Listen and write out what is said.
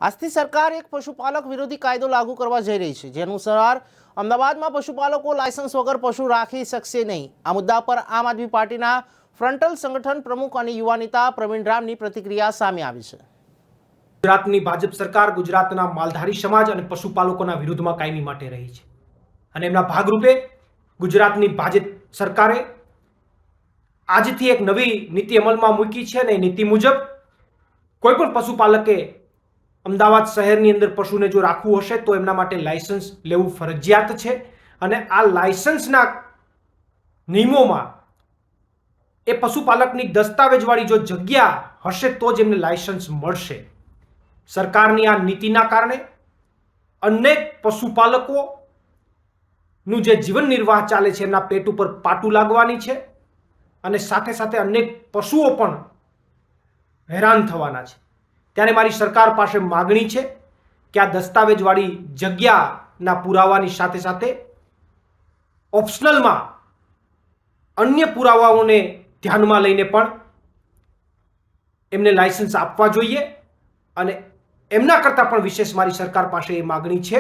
આજથી સરકાર એક પશુપાલક વિરોધી કાયદો લાગુ કરવા જઈ રહી છે, જે અનુસાર અમદાવાદમાં પશુપાલકો લાયસન્સ વગર પશુ રાખી શકશે નહીં। આ મુદ્દા પર આમ આદમી પાર્ટીના ફ્રન્ટલ સંગઠન પ્રમુખ અને યુવા નેતા પ્રવીણ રામની પ્રતિક્રિયા સામે આવી છે। ગુજરાતની ભાજપ સરકાર ગુજરાતના માલધારી સમાજ અને પશુપાલકોના વિરુદ્ધમાં કાયમી માટે રહી છે અને એમના ભાગરૂપે ગુજરાતની ભાજપ સરકારે આજથી એક નવી નીતિ અમલમાં મૂકી છે અને એ નીતિ મુજબ કોઈ પણ પશુપાલકે અમદાવાદ શહેરની અંદર પશુને જો રાખવું હશે તો એમના માટે લાયસન્સ લેવું ફરજિયાત છે અને આ લાયસન્સના નિયમોમાં એ પશુપાલકની દસ્તાવેજવાળી જો જગ્યા હશે તો જ એમને લાયસન્સ મળશે। સરકારની આ નીતિના કારણે અનેક પશુપાલકોનું જે જીવન નિર્વાહ ચાલે છે એમના પેટ ઉપર પાટું લાગવાની છે અને સાથે સાથે અનેક પશુઓ પણ હેરાન થવાના છે। ત્યારે મારી સરકાર પાસે માગણી છે કે આ દસ્તાવેજવાળી જગ્યાના પુરાવાની સાથે સાથે ઓપ્શનલમાં અન્ય પુરાવાઓને ધ્યાનમાં લઈને પણ એમને લાયસન્સ આપવા જોઈએ અને એમના કરતાં પણ વિશેષ મારી સરકાર પાસે એ માગણી છે